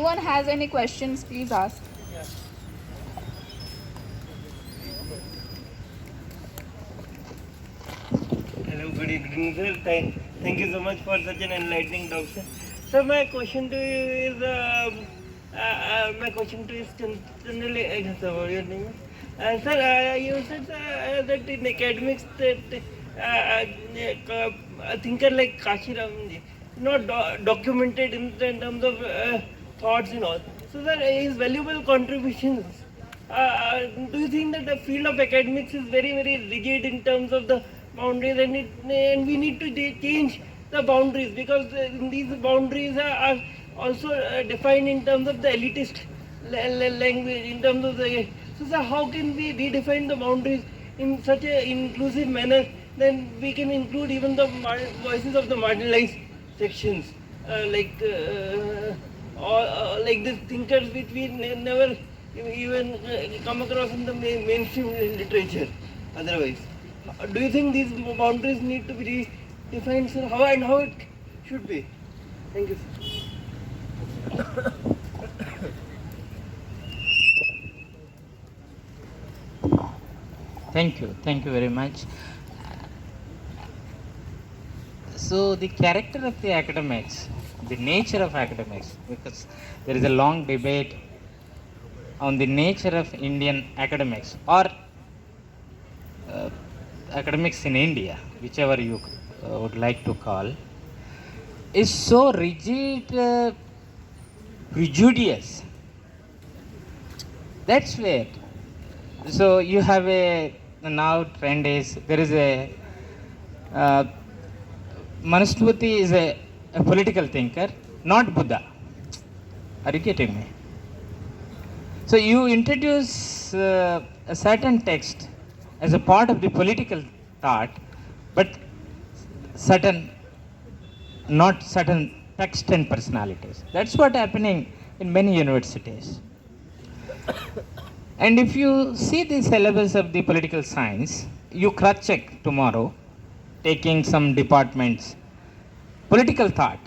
anyone has any questions, please ask. Hello, good evening, sir. Thank you so much for such an enlightening talk, sir. So my question to you is, Chandraiah, sir, what your name is? Sir, you said that in academics that a thinker like Kanshiram not documented in terms of thoughts and all. So sir, his valuable contributions. Do you think that the field of academics is very, very rigid in terms of the boundaries, and we need to change the boundaries, because these boundaries are also defined in terms of the elitist language, in terms of the. So sir, how can we redefine the boundaries in such an inclusive manner? Then we can include even the voices of the marginalized sections, like these thinkers which we never even come across in the mainstream literature otherwise. Do you think these boundaries need to be redefined, sir? How and how it should be? Thank you, sir. Thank you very much. So the character of the academics, the nature of academics, because there is a long debate on the nature of Indian academics or academics in India, whichever you would like to call, is so rigid, prejudice. That's where. So you have now trend is, there is a Manusmriti is a political thinker, not Buddha. Are you getting me? So you introduce a certain text as a part of the political thought, but not certain text and personalities. That's what happening in many universities. And if you see the syllabus of the political science, you cross-check tomorrow, taking some departments, political thought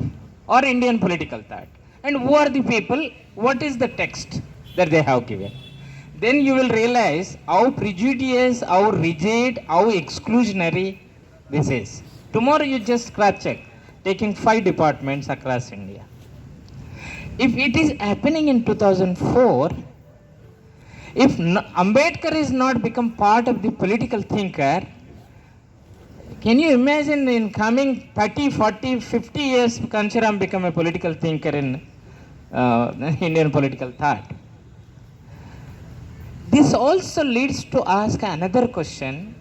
or Indian political thought, and who are the people, what is the text that they have given. Then you will realize how prejudiced, how rigid, how exclusionary this is. Tomorrow you just cross-check, taking 5 departments across India. If it is happening in 2004, if Ambedkar is not become part of the political thinker, can you imagine in coming 30, 40, 50 years, Kanshiram become a political thinker in Indian political thought? This also leads to ask another question.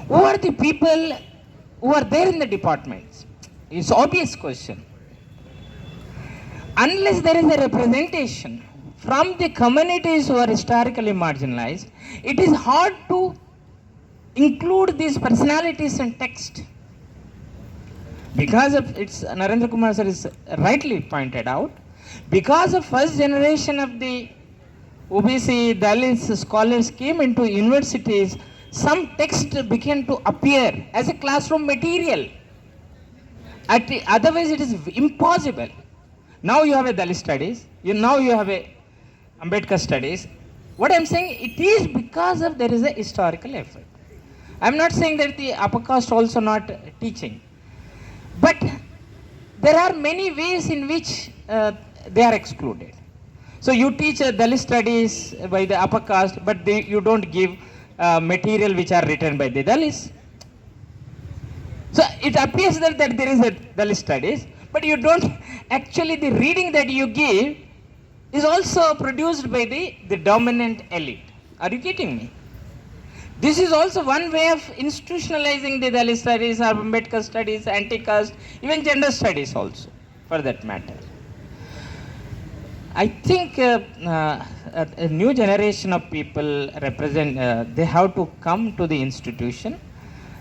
Who are the people who are there in the departments? It's an obvious question. Unless there is a representation from the communities who are historically marginalized, it is hard to include these personalities in text. Because of, it's Narendra Kumar sir is rightly pointed out, because of first generation of the OBC Dalits scholars came into universities, some text began to appear as a classroom material. Otherwise it is impossible. Now you have a Dalit studies, now you have a Ambedkar studies. What I am saying, it is because of there is a historical effort. I am not saying that the upper caste also not teaching, but there are many ways in which they are excluded. So you teach Dalit studies by the upper caste, but you don't give material which are written by the Dalits. So it appears that there is a Dalit studies, but you don't actually, the reading that you give is also produced by the dominant elite. Are you getting me? This is also one way of institutionalizing the Dalit studies, or Ambedkar studies, anti-caste, even gender studies also, for that matter. I think a new generation of people represent, they have to come to the institution,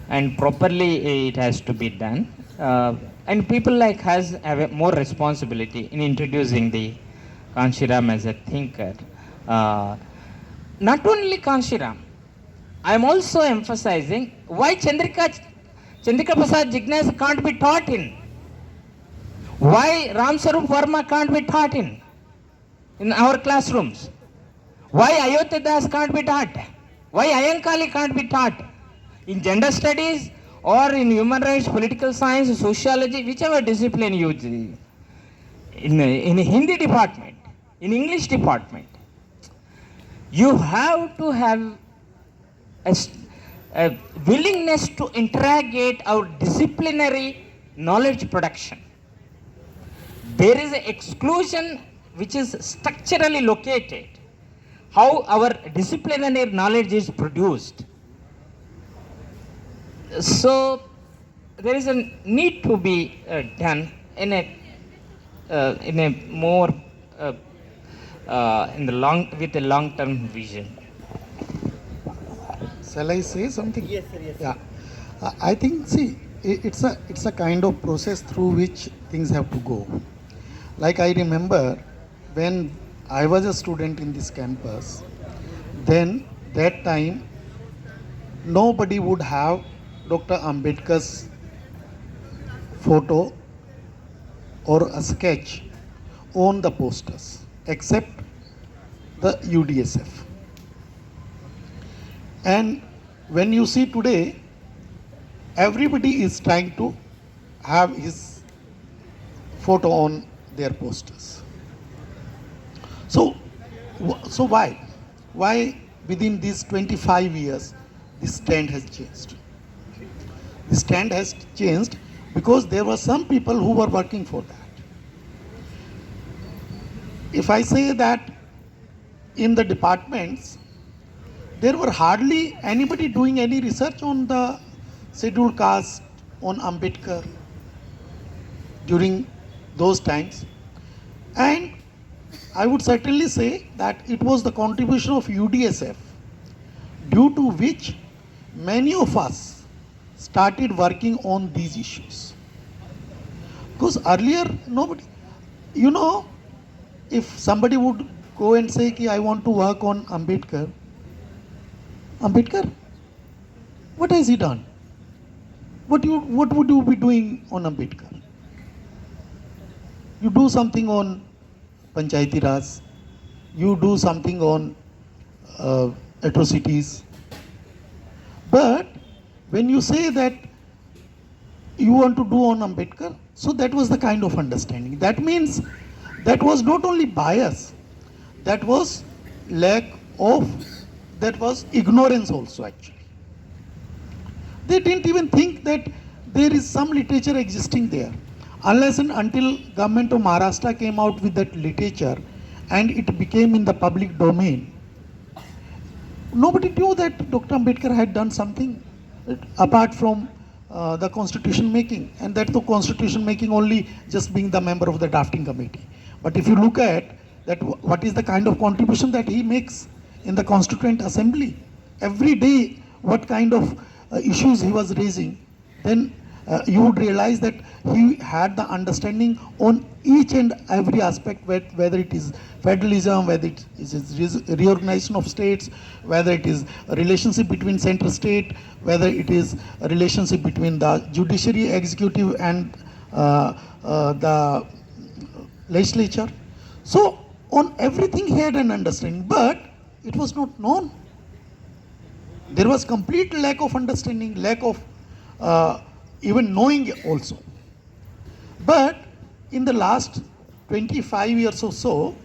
and properly it has to be done. And people like us have more responsibility in introducing the Kanshiram as a thinker. Not only Kanshiram, I am also emphasizing why Chandrika Prasad Jignasa can't be taught in. Why Ram Sarup Verma can't be taught in. in our classrooms. Why Ayodhya Das can't be taught? Why Ayankali can't be taught? In gender studies or in human rights, political science, sociology, whichever discipline you in Hindi department, in English department, you have to have a willingness to interrogate our disciplinary knowledge production. There is an exclusion which is structurally located, how our disciplinary knowledge is produced. So there is a need to be done in a more with a long-term vision. Shall I say something? Yes, sir, yes. Yeah. I think, see, it's a kind of process through which things have to go. Like I remember when I was a student in this campus, then that time nobody would have Dr. Ambedkar's photo or a sketch on the posters except the UDSF. And when you see today, everybody is trying to have his photo on their posters. So why? Why within these 25 years this stand has changed? The stand has changed because there were some people who were working for that. If I say that in the departments, there were hardly anybody doing any research on the scheduled caste, on Ambedkar during those times. And I would certainly say that it was the contribution of UDSF due to which many of us started working on these issues. Because earlier, nobody, if somebody would go and say, I want to work on Ambedkar, what has he done? What would you be doing on Ambedkar? You do something on Panchayati Raj, you do something on atrocities. But when you say that you want to do on Ambedkar, so that was the kind of understanding. That means that was not only bias, that was that was ignorance also actually. They didn't even think that there is some literature existing there. Unless and until government of Maharashtra came out with that literature and it became in the public domain, nobody knew that Dr. Ambedkar had done something apart from the constitution making, and that the constitution making only just being the member of the drafting committee. But if you look at that, what is the kind of contribution that he makes in the Constituent Assembly, every day what kind of issues he was raising, then you would realize that he had the understanding on each and every aspect, whether it is federalism, whether it is reorganization of states, whether it is a relationship between central state, whether it is a relationship between the judiciary, executive and the legislature. So on everything he had an understanding, but it was not known. There was complete lack of understanding, lack of even knowing also. But in the last 25 years or so,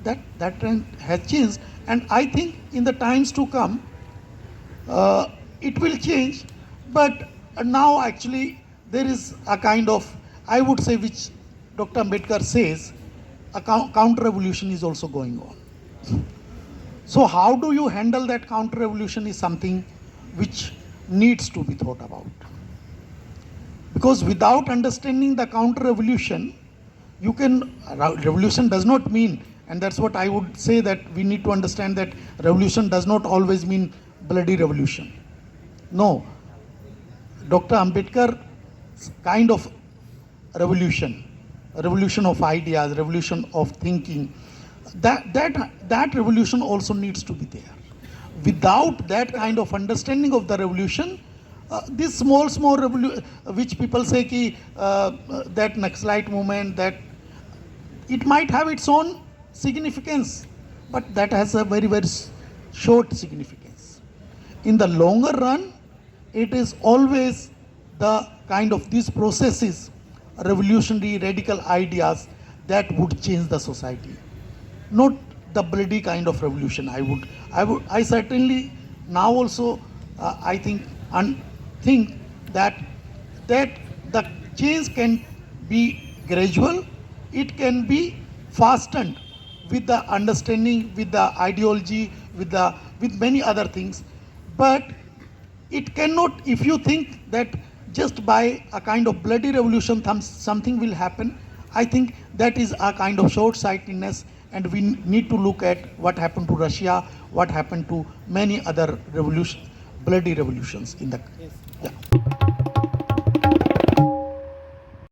that trend has changed, and I think in the times to come, it will change. But now actually there is a kind of, I would say, which Dr. Ambedkar says, a counter-revolution is also going on. So how do you handle that counter-revolution is something which needs to be thought about. Because without understanding the counter-revolution, revolution does not mean, and that's what I would say, that we need to understand that revolution does not always mean bloody revolution. No. Dr. Ambedkar's kind of revolution, a revolution of ideas, revolution of thinking, that revolution also needs to be there. Without that kind of understanding of the revolution, this small revolution, which people say that Naxalite movement, that it might have its own significance, but that has a very, very short significance. In the longer run, it is always the kind of these processes, revolutionary, radical ideas that would change the society. Not the bloody kind of revolution. I certainly now also I think that the change can be gradual, it can be fastened with the understanding, with the ideology, with many other things, but it cannot. If you think that just by a kind of bloody revolution something will happen, I think that is a kind of short-sightedness, and we need to look at what happened to Russia, what happened to many other bloody revolutions in the. Yeah.